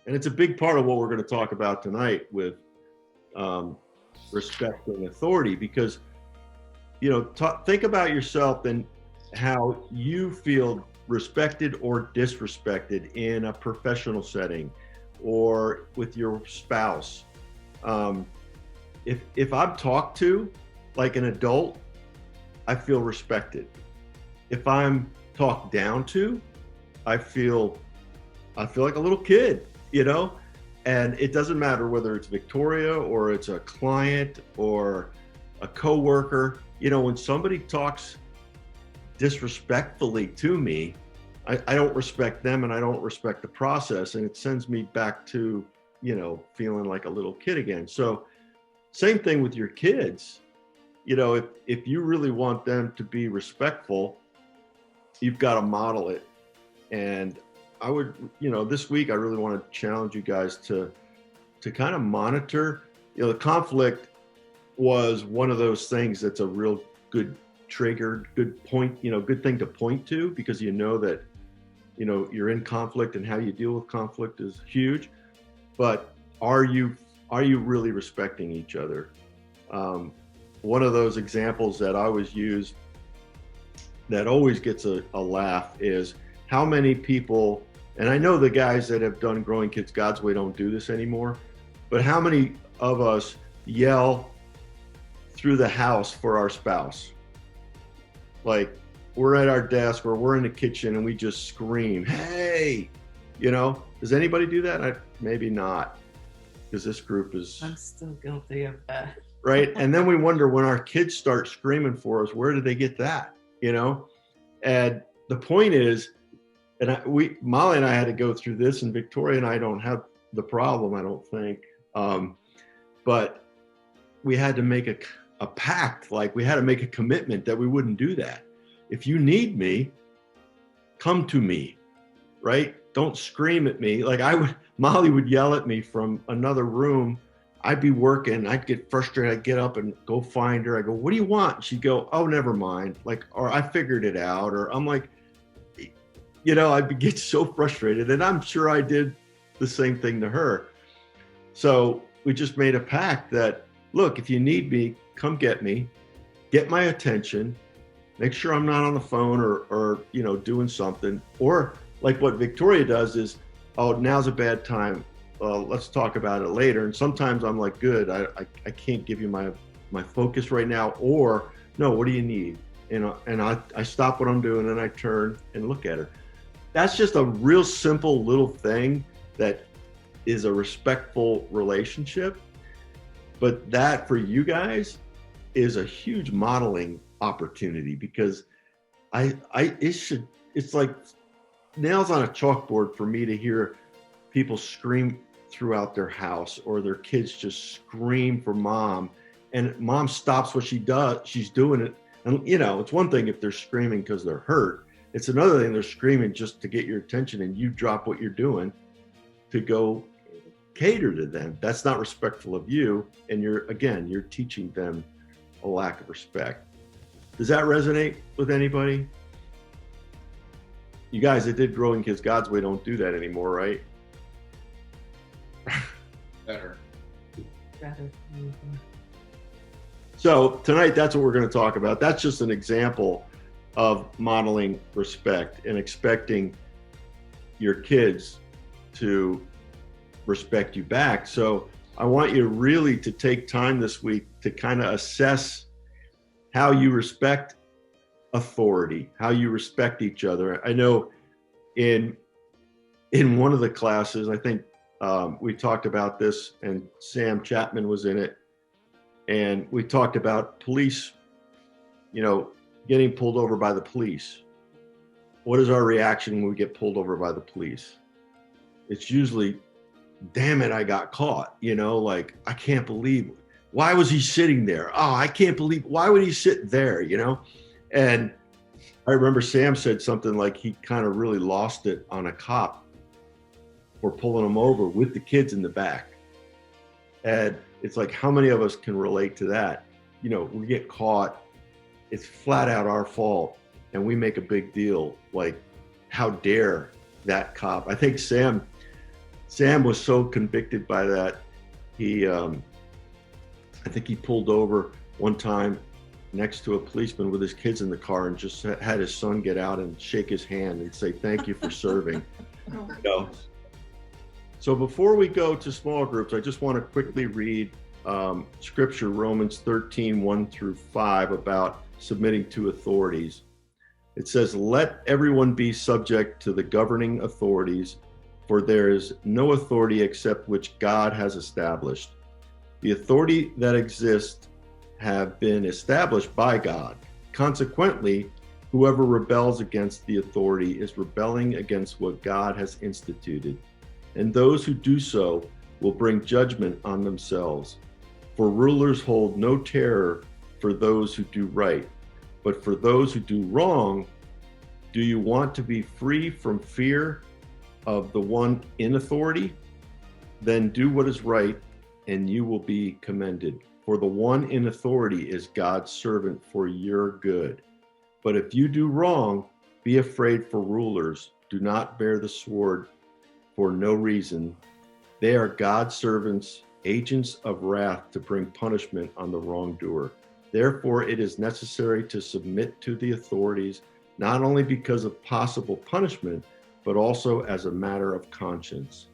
And it's a big part of what we're going to talk about tonight with respect and authority, because, think about yourself and how you feel respected or disrespected in a professional setting or with your spouse. Um, if I'm talked to like an adult, I feel respected. If I'm talked down to, I feel like a little kid, and it doesn't matter whether it's Victoria or it's a client or a coworker. When somebody talks disrespectfully to me, I don't respect them and I don't respect the process, and it sends me back to, feeling like a little kid again. So same thing with your kids. If you really want them to be respectful, you've got to model it. And I would, this week I really want to challenge you guys to kind of monitor. The conflict was one of those things that's a real good trigger, good point, good thing to point to, because that you're in conflict, and how you deal with conflict is huge. But are you really respecting each other? One of those examples that I always use that always gets a laugh is how many people, and I know the guys that have done Growing Kids God's Way don't do this anymore, but how many of us yell through the house for our spouse? Like, we're at our desk or we're in the kitchen and we just scream, "Hey!" Does anybody do that? Maybe not, because this group is... I'm still guilty of that. Right? And then we wonder, when our kids start screaming for us, where did they get that? And the point is, and Molly and I had to go through this, and Victoria and I don't have the problem, I don't think. But we had to make a pact, like we had to make a commitment that we wouldn't do that. If you need me, come to me, right? Don't scream at me. Like Molly would yell at me from another room. I'd be working, I'd get frustrated, I'd get up and go find her. I go, "What do you want?" She'd go, "Oh, never mind." Or "I figured it out." Or I'm like, I'd get so frustrated, and I'm sure I did the same thing to her. So we just made a pact that, look, if you need me, come get me, get my attention, make sure I'm not on the phone or doing something. Or like what Victoria does is, "Oh, now's a bad time. Let's talk about it later." And sometimes I'm like, "Good, I can't give you my focus right now." Or, "No, what do you need?" And I stop what I'm doing and I turn and look at her. That's just a real simple little thing that is a respectful relationship. But that, for you guys, is a huge modeling opportunity, because it's like nails on a chalkboard for me to hear people scream throughout their house, or their kids just scream for mom, and mom stops what she's doing it. And it's one thing if they're screaming because they're hurt. It's another thing they're screaming just to get your attention, and you drop what you're doing to go cater to them. That's not respectful of you, and you're teaching them a lack of respect. Does that resonate with anybody? You guys that did Growing Kids God's Way don't do that anymore, right? Better. So tonight, that's what we're going to talk about. That's just an example of modeling respect and expecting your kids to respect you back. So I want you really to take time this week to kind of assess how you respect authority, how you respect each other. I know in one of the classes, I think we talked about this, and Sam Chapman was in it, and we talked about police, getting pulled over by the police. What is our reaction when we get pulled over by the police? It's usually, "Damn it, I got caught." Like, "I can't believe, why was he sitting there? Oh, I can't believe, why would he sit there?" And I remember Sam said something like he kind of really lost it on a cop for pulling him over with the kids in the back. And it's like, how many of us can relate to that? We get caught, it's flat out our fault, and we make a big deal, like, how dare that cop. I think Sam Sam was so convicted by that. He, I think he pulled over one time next to a policeman with his kids in the car and just had his son get out and shake his hand and say, "Thank you for serving." You know? So before we go to small groups, I just want to quickly read scripture, Romans 13, 1-5, about submitting to authorities. It says, "Let everyone be subject to the governing authorities, for there is no authority except which God has established. The authority that exists have been established by God. Consequently, whoever rebels against the authority is rebelling against what God has instituted. And those who do so will bring judgment on themselves. For rulers hold no terror for those who do right, but for those who do wrong. Do you want to be free from fear of the one in authority? Then do what is right, and you will be commended. For the one in authority is God's servant for your good. But if you do wrong, be afraid for rulers. Do not bear the sword for no reason. They are God's servants, agents of wrath to bring punishment on the wrongdoer. Therefore, it is necessary to submit to the authorities, not only because of possible punishment, but also as a matter of conscience."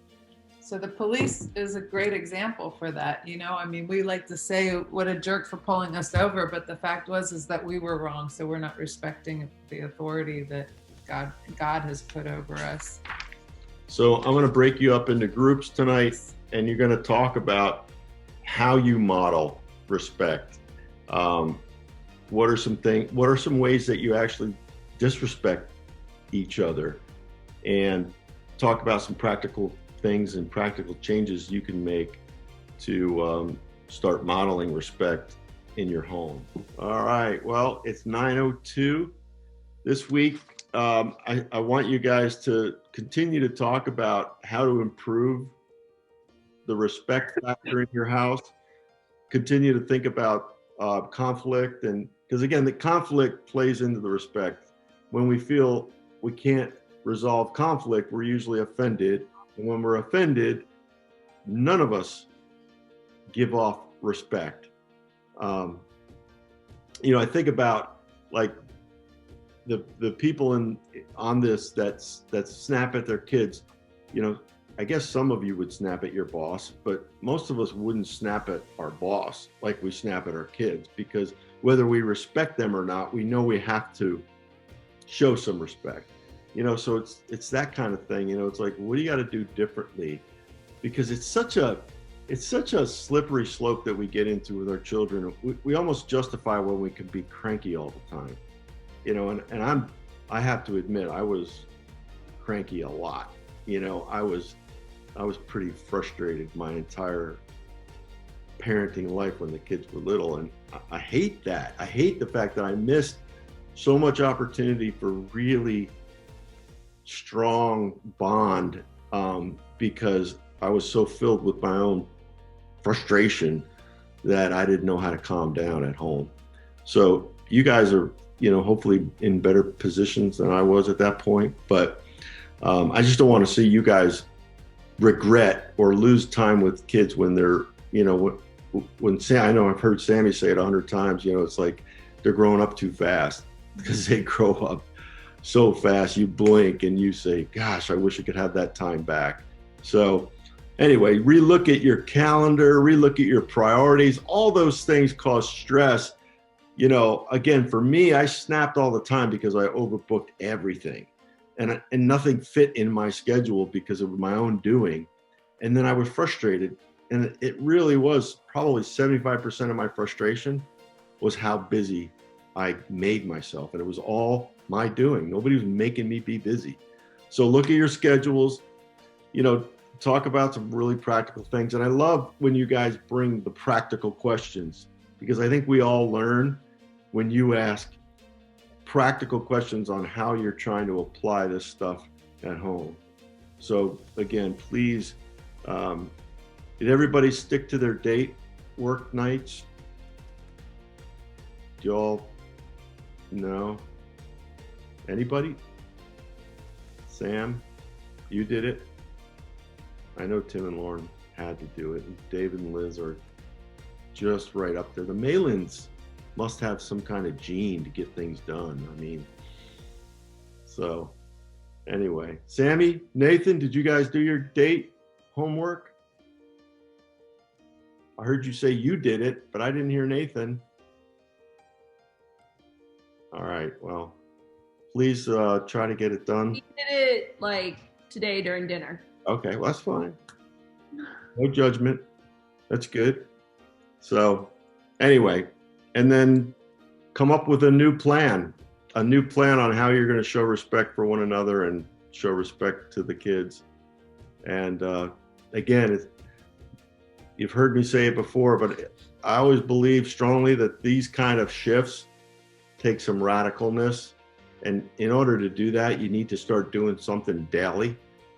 So the police is a great example for that. I mean, we like to say what a jerk for pulling us over, but the fact is that we were wrong. So we're not respecting the authority that God has put over us. So I'm going to break you up into groups tonight, and you're going to talk about how you model respect. What are some ways that you actually disrespect each other, and talk about some practical things and practical changes you can make to start modeling respect in your home. All right, well, it's 9:02 this week. I want you guys to continue to talk about how to improve the respect factor in your house. Continue to think about conflict, and because again, the conflict plays into the respect. When we feel we can't resolve conflict, we're usually offended. And when we're offended, none of us give off respect. I think about like the people on this that snap at their kids. I guess some of you would snap at your boss, but most of us wouldn't snap at our boss like we snap at our kids, because whether we respect them or not, we know we have to show some respect. So it's that kind of thing. It's like, what do you got to do differently? Because it's such a slippery slope that we get into with our children. We almost justify when we can be cranky all the time. And I have to admit, I was cranky a lot. I was pretty frustrated my entire parenting life when the kids were little, and I hate that. I hate the fact that I missed so much opportunity for really strong bond because I was so filled with my own frustration that I didn't know how to calm down at home. So you guys are, hopefully in better positions than I was at that point, but I just don't want to see you guys regret or lose time with kids when they're, I know I've heard Sammy say it 100 times, it's like they're growing up too fast, because they grow up so fast. You blink and you say, gosh, I wish I could have that time back. So anyway, relook at your calendar, relook at your priorities. All those things cause stress. Again, for me, I snapped all the time because I overbooked everything, and nothing fit in my schedule because of my own doing. And then I was frustrated, and it really was probably 75% of my frustration was how busy I made myself, and it was all my doing. Nobody was making me be busy. So look at your schedules, talk about some really practical things. And I love when you guys bring the practical questions, because I think we all learn when you ask practical questions on how you're trying to apply this stuff at home. So again, please, did everybody stick to their date work nights? Do y'all know? Anybody? Sam, you did it? I know Tim and Lauren had to do it. And David and Liz are just right up there. The Malins must have some kind of gene to get things done. I mean, so anyway, Sammy, Nathan, did you guys do your date homework? I heard you say you did it, but I didn't hear Nathan. All right, well, please try to get it done. We did it like today during dinner. Okay, well, that's fine. No judgment. That's good. So anyway, and then come up with a new plan on how you're going to show respect for one another and show respect to the kids. And again, you've heard me say it before, but I always believe strongly that these kind of shifts take some radicalness. And in order to do that, you need to start doing something daily.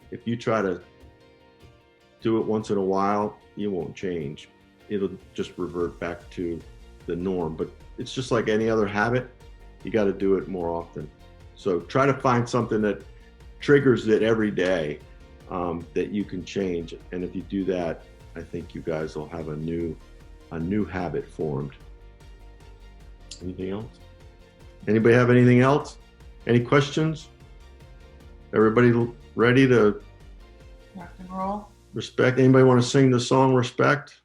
If you try to do it once in a while, you won't change. It'll just revert back to the norm. But it's just like any other habit. You got to do it more often. So try to find something that triggers it every day that you can change. And if you do that, I think you guys will have a new habit formed. Anything else? Anybody have anything else? Any questions? Everybody ready to Rock and roll. respect? Anybody want to sing the song Respect?